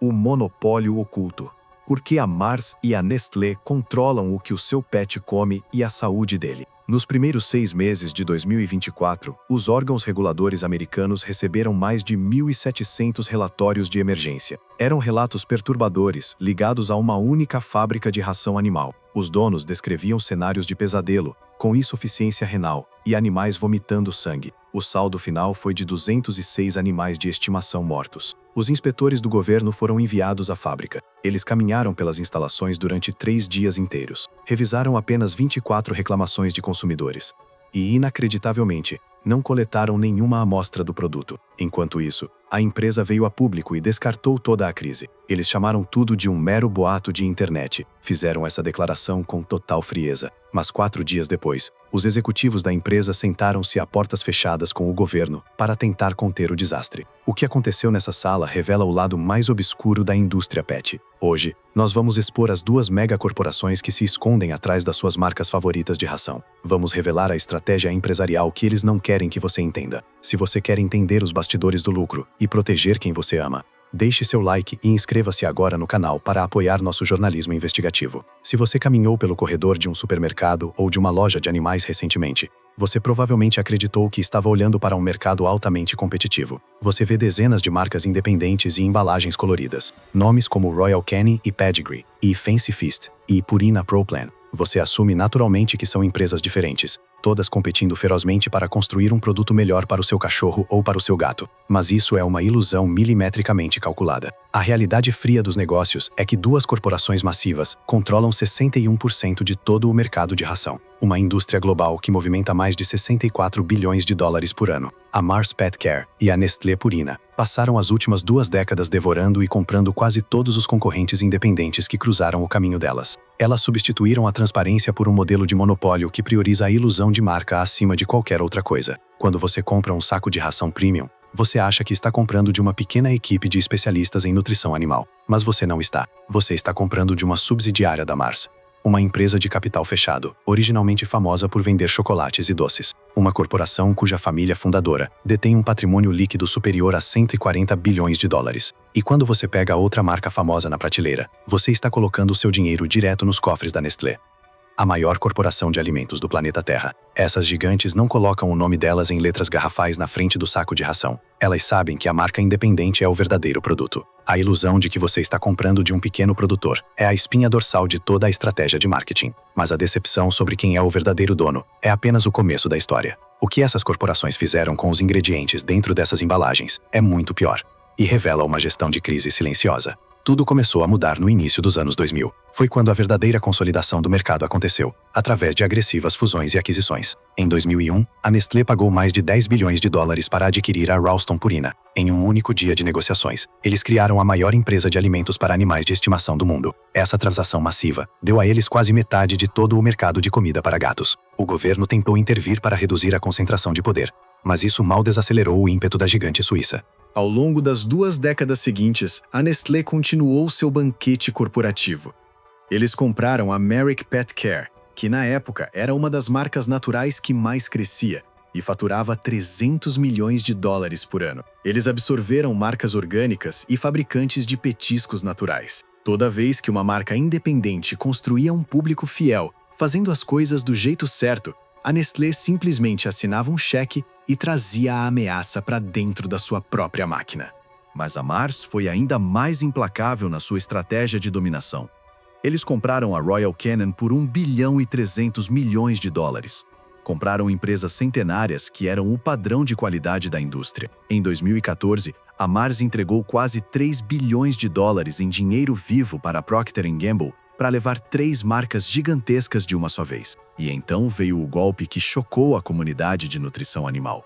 O monopólio oculto. Por que a Mars e a Nestlé controlam o que o seu pet come e a saúde dele? Nos primeiros 6 meses de 2024, os órgãos reguladores americanos receberam mais de 1.700 relatórios de emergência. Eram relatos perturbadores, ligados a uma única fábrica de ração animal. Os donos descreviam cenários de pesadelo, com insuficiência renal e animais vomitando sangue. O saldo final foi de 206 animais de estimação mortos. Os inspetores do governo foram enviados à fábrica. Eles caminharam pelas instalações durante 3 dias inteiros. Revisaram apenas 24 reclamações de consumidores. E, inacreditavelmente, não coletaram nenhuma amostra do produto. Enquanto isso, a empresa veio a público e descartou toda a crise. Eles chamaram tudo de um mero boato de internet. Fizeram essa declaração com total frieza. Mas 4 dias depois, os executivos da empresa sentaram-se a portas fechadas com o governo para tentar conter o desastre. O que aconteceu nessa sala revela o lado mais obscuro da indústria pet. Hoje, nós vamos expor as 2 megacorporações que se escondem atrás das suas marcas favoritas de ração. Vamos revelar a estratégia empresarial que eles não querem que você entenda. Se você quer entender os bastidores do lucro e proteger quem você ama, deixe seu like e inscreva-se agora no canal para apoiar nosso jornalismo investigativo. Se você caminhou pelo corredor de um supermercado ou de uma loja de animais recentemente, você provavelmente acreditou que estava olhando para um mercado altamente competitivo. Você vê dezenas de marcas independentes e embalagens coloridas. Nomes como Royal Canin e Pedigree, e Fancy Feast, e Purina Pro Plan. Você assume naturalmente que são empresas diferentes, todas competindo ferozmente para construir um produto melhor para o seu cachorro ou para o seu gato. Mas isso é uma ilusão milimetricamente calculada. A realidade fria dos negócios é que 2 corporações massivas controlam 61% de todo o mercado de ração. Uma indústria global que movimenta mais de 64 bilhões de dólares por ano. A Mars Pet Care e a Nestlé Purina passaram as últimas 2 décadas devorando e comprando quase todos os concorrentes independentes que cruzaram o caminho delas. Elas substituíram a transparência por um modelo de monopólio que prioriza a ilusão de marca acima de qualquer outra coisa. Quando você compra um saco de ração premium, você acha que está comprando de uma pequena equipe de especialistas em nutrição animal. Mas você não está. Você está comprando de uma subsidiária da Mars. Uma empresa de capital fechado, originalmente famosa por vender chocolates e doces. Uma corporação cuja família fundadora detém um patrimônio líquido superior a 140 bilhões de dólares. E quando você pega outra marca famosa na prateleira, você está colocando o seu dinheiro direto nos cofres da Nestlé, a maior corporação de alimentos do planeta Terra. Essas gigantes não colocam o nome delas em letras garrafais na frente do saco de ração. Elas sabem que a marca independente é o verdadeiro produto. A ilusão de que você está comprando de um pequeno produtor é a espinha dorsal de toda a estratégia de marketing. Mas a decepção sobre quem é o verdadeiro dono é apenas o começo da história. O que essas corporações fizeram com os ingredientes dentro dessas embalagens é muito pior. E revela uma gestão de crise silenciosa. Tudo começou a mudar no início dos anos 2000. Foi quando a verdadeira consolidação do mercado aconteceu, através de agressivas fusões e aquisições. Em 2001, a Nestlé pagou mais de 10 bilhões de dólares para adquirir a Ralston Purina. Em um único dia de negociações, eles criaram a maior empresa de alimentos para animais de estimação do mundo. Essa transação massiva deu a eles quase metade de todo o mercado de comida para gatos. O governo tentou intervir para reduzir a concentração de poder, mas isso mal desacelerou o ímpeto da gigante suíça. Ao longo das 2 décadas seguintes, a Nestlé continuou seu banquete corporativo. Eles compraram a Merrick Pet Care, que na época era uma das marcas naturais que mais crescia e faturava 300 milhões de dólares por ano. Eles absorveram marcas orgânicas e fabricantes de petiscos naturais. Toda vez que uma marca independente construía um público fiel, fazendo as coisas do jeito certo, a Nestlé simplesmente assinava um cheque e trazia a ameaça para dentro da sua própria máquina. Mas a Mars foi ainda mais implacável na sua estratégia de dominação. Eles compraram a Royal Canin por 1 bilhão e 300 milhões de dólares. Compraram empresas centenárias que eram o padrão de qualidade da indústria. Em 2014, a Mars entregou quase 3 bilhões de dólares em dinheiro vivo para a Procter & Gamble para levar 3 marcas gigantescas de uma só vez. E então veio o golpe que chocou a comunidade de nutrição animal.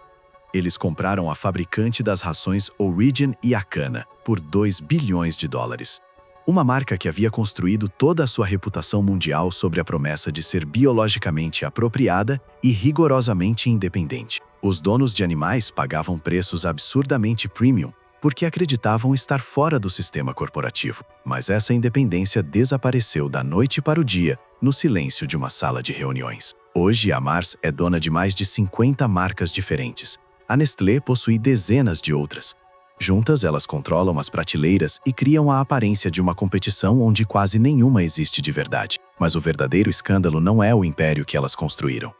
Eles compraram a fabricante das rações Orijen e Acana por 2 bilhões de dólares. Uma marca que havia construído toda a sua reputação mundial sobre a promessa de ser biologicamente apropriada e rigorosamente independente. Os donos de animais pagavam preços absurdamente premium porque acreditavam estar fora do sistema corporativo. Mas essa independência desapareceu da noite para o dia, no silêncio de uma sala de reuniões. Hoje, a Mars é dona de mais de 50 marcas diferentes. A Nestlé possui dezenas de outras. Juntas, elas controlam as prateleiras e criam a aparência de uma competição onde quase nenhuma existe de verdade. Mas o verdadeiro escândalo não é o império que elas construíram.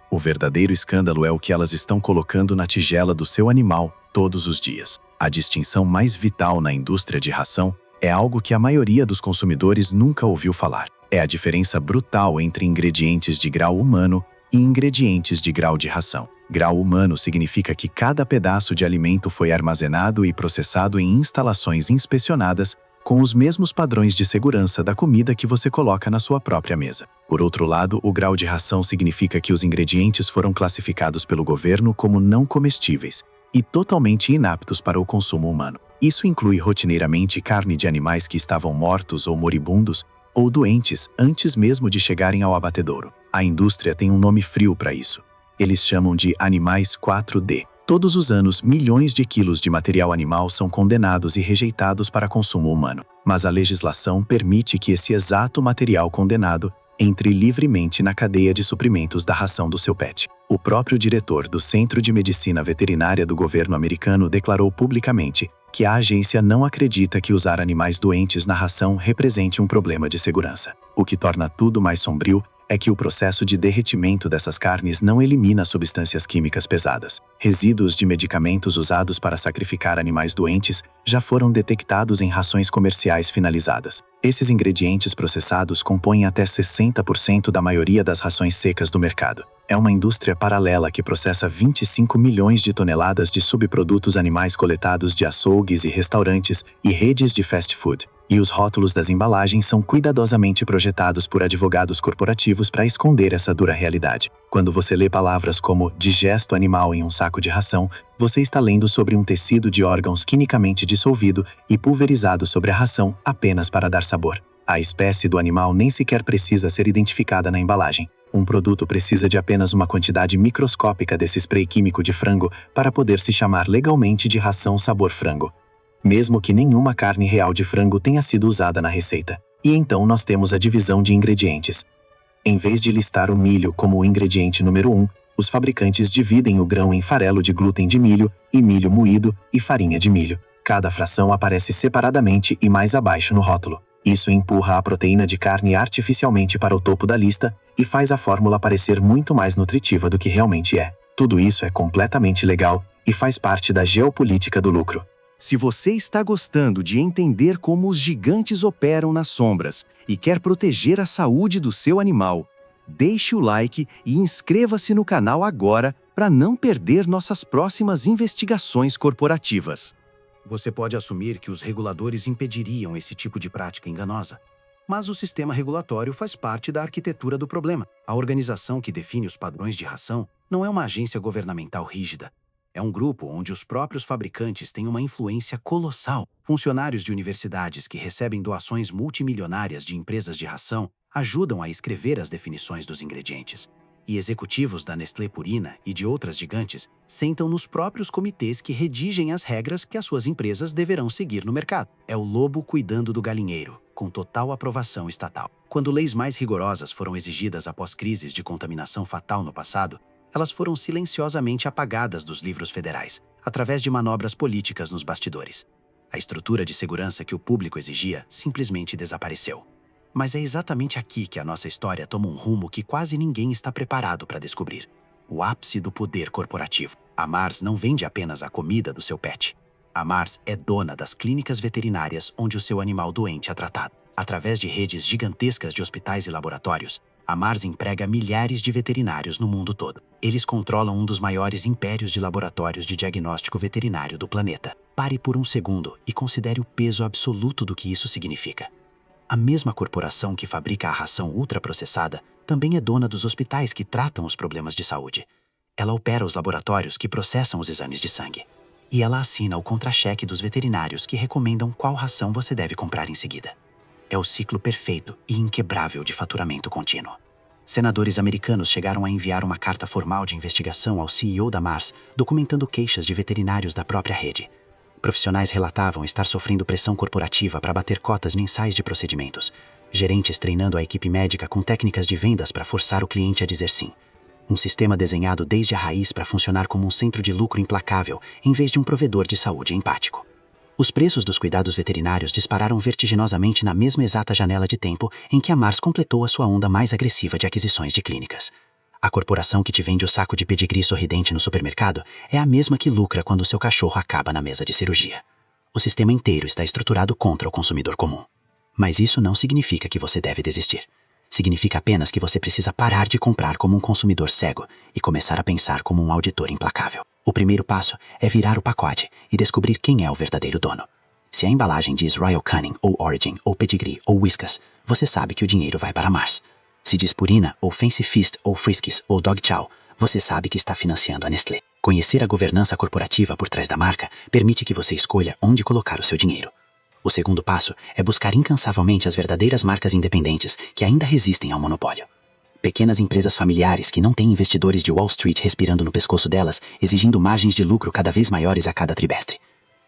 O verdadeiro escândalo é o que elas estão colocando na tigela do seu animal todos os dias. A distinção mais vital na indústria de ração é algo que a maioria dos consumidores nunca ouviu falar. É a diferença brutal entre ingredientes de grau humano e ingredientes de grau de ração. Grau humano significa que cada pedaço de alimento foi armazenado e processado em instalações inspecionadas com os mesmos padrões de segurança da comida que você coloca na sua própria mesa. Por outro lado, o grau de ração significa que os ingredientes foram classificados pelo governo como não comestíveis e totalmente inaptos para o consumo humano. Isso inclui rotineiramente carne de animais que estavam mortos ou moribundos ou doentes antes mesmo de chegarem ao abatedouro. A indústria tem um nome frio para isso. Eles chamam de animais 4D. Todos os anos, milhões de quilos de material animal são condenados e rejeitados para consumo humano. Mas a legislação permite que esse exato material condenado entre livremente na cadeia de suprimentos da ração do seu pet. O próprio diretor do Centro de Medicina Veterinária do governo americano declarou publicamente que a agência não acredita que usar animais doentes na ração represente um problema de segurança. O que torna tudo mais sombrio é que o processo de derretimento dessas carnes não elimina substâncias químicas pesadas. Resíduos de medicamentos usados para sacrificar animais doentes já foram detectados em rações comerciais finalizadas. Esses ingredientes processados compõem até 60% da maioria das rações secas do mercado. É uma indústria paralela que processa 25 milhões de toneladas de subprodutos animais coletados de açougues e restaurantes e redes de fast food. E os rótulos das embalagens são cuidadosamente projetados por advogados corporativos para esconder essa dura realidade. Quando você lê palavras como digesto animal em um saco de ração, você está lendo sobre um tecido de órgãos quimicamente dissolvido e pulverizado sobre a ração apenas para dar sabor. A espécie do animal nem sequer precisa ser identificada na embalagem. Um produto precisa de apenas uma quantidade microscópica desse spray químico de frango para poder se chamar legalmente de ração sabor frango, mesmo que nenhuma carne real de frango tenha sido usada na receita. E então nós temos a divisão de ingredientes. Em vez de listar o milho como o ingrediente número 1, os fabricantes dividem o grão em farelo de glúten de milho, e milho moído, e farinha de milho. Cada fração aparece separadamente e mais abaixo no rótulo. Isso empurra a proteína de carne artificialmente para o topo da lista e faz a fórmula parecer muito mais nutritiva do que realmente é. Tudo isso é completamente legal e faz parte da geopolítica do lucro. Se você está gostando de entender como os gigantes operam nas sombras e quer proteger a saúde do seu animal, deixe o like e inscreva-se no canal agora para não perder nossas próximas investigações corporativas. Você pode assumir que os reguladores impediriam esse tipo de prática enganosa, mas o sistema regulatório faz parte da arquitetura do problema. A organização que define os padrões de ração não é uma agência governamental rígida. É um grupo onde os próprios fabricantes têm uma influência colossal. Funcionários de universidades que recebem doações multimilionárias de empresas de ração ajudam a escrever as definições dos ingredientes. E executivos da Nestlé Purina e de outras gigantes sentam nos próprios comitês que redigem as regras que as suas empresas deverão seguir no mercado. É o lobo cuidando do galinheiro, com total aprovação estatal. Quando leis mais rigorosas foram exigidas após crises de contaminação fatal no passado, elas foram silenciosamente apagadas dos livros federais, através de manobras políticas nos bastidores. A estrutura de segurança que o público exigia simplesmente desapareceu. Mas é exatamente aqui que a nossa história toma um rumo que quase ninguém está preparado para descobrir. O ápice do poder corporativo. A Mars não vende apenas a comida do seu pet. A Mars é dona das clínicas veterinárias onde o seu animal doente é tratado. Através de redes gigantescas de hospitais e laboratórios, a Mars emprega milhares de veterinários no mundo todo. Eles controlam um dos maiores impérios de laboratórios de diagnóstico veterinário do planeta. Pare por um segundo e considere o peso absoluto do que isso significa. A mesma corporação que fabrica a ração ultraprocessada também é dona dos hospitais que tratam os problemas de saúde. Ela opera os laboratórios que processam os exames de sangue. E ela assina o contra-cheque dos veterinários que recomendam qual ração você deve comprar em seguida. É o ciclo perfeito e inquebrável de faturamento contínuo. Senadores americanos chegaram a enviar uma carta formal de investigação ao CEO da Mars, documentando queixas de veterinários da própria rede. Profissionais relatavam estar sofrendo pressão corporativa para bater cotas mensais de procedimentos, gerentes treinando a equipe médica com técnicas de vendas para forçar o cliente a dizer sim. Um sistema desenhado desde a raiz para funcionar como um centro de lucro implacável, em vez de um provedor de saúde empático. Os preços dos cuidados veterinários dispararam vertiginosamente na mesma exata janela de tempo em que a Mars completou a sua onda mais agressiva de aquisições de clínicas. A corporação que te vende o saco de pedigree sorridente no supermercado é a mesma que lucra quando o seu cachorro acaba na mesa de cirurgia. O sistema inteiro está estruturado contra o consumidor comum. Mas isso não significa que você deve desistir. Significa apenas que você precisa parar de comprar como um consumidor cego e começar a pensar como um auditor implacável. O primeiro passo é virar o pacote e descobrir quem é o verdadeiro dono. Se a embalagem diz Royal Canin, ou Origin, ou Pedigree, ou Whiskas, você sabe que o dinheiro vai para Mars. Se diz Purina, ou Fancy Feast, ou Friskies, ou Dog Chow, você sabe que está financiando a Nestlé. Conhecer a governança corporativa por trás da marca permite que você escolha onde colocar o seu dinheiro. O segundo passo é buscar incansavelmente as verdadeiras marcas independentes que ainda resistem ao monopólio. Pequenas empresas familiares que não têm investidores de Wall Street respirando no pescoço delas, exigindo margens de lucro cada vez maiores a cada trimestre.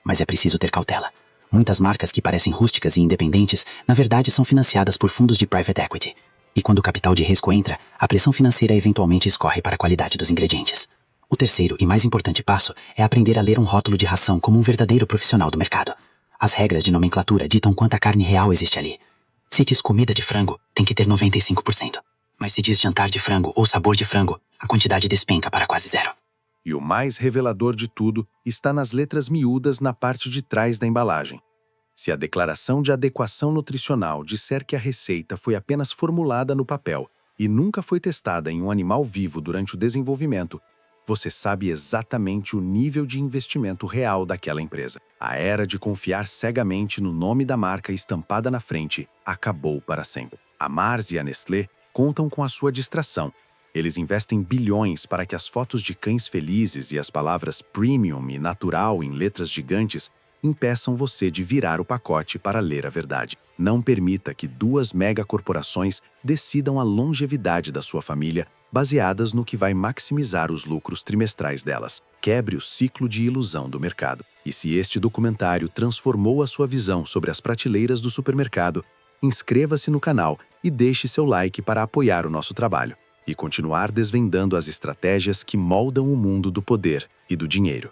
Mas é preciso ter cautela. Muitas marcas que parecem rústicas e independentes, na verdade são financiadas por fundos de private equity. E quando o capital de risco entra, a pressão financeira eventualmente escorre para a qualidade dos ingredientes. O terceiro e mais importante passo é aprender a ler um rótulo de ração como um verdadeiro profissional do mercado. As regras de nomenclatura ditam quanta carne real existe ali. Se diz comida de frango, tem que ter 95%. Mas se diz jantar de frango ou sabor de frango, a quantidade despenca para quase zero. E o mais revelador de tudo está nas letras miúdas na parte de trás da embalagem. Se a declaração de adequação nutricional disser que a receita foi apenas formulada no papel e nunca foi testada em um animal vivo durante o desenvolvimento, você sabe exatamente o nível de investimento real daquela empresa. A era de confiar cegamente no nome da marca estampada na frente acabou para sempre. A Mars e a Nestlé contam com a sua distração. Eles investem bilhões para que as fotos de cães felizes e as palavras premium e natural em letras gigantes impeçam você de virar o pacote para ler a verdade. Não permita que duas megacorporações decidam a longevidade da sua família baseadas no que vai maximizar os lucros trimestrais delas. Quebre o ciclo de ilusão do mercado. E se este documentário transformou a sua visão sobre as prateleiras do supermercado, inscreva-se no canal e deixe seu like para apoiar o nosso trabalho e continuar desvendando as estratégias que moldam o mundo do poder e do dinheiro.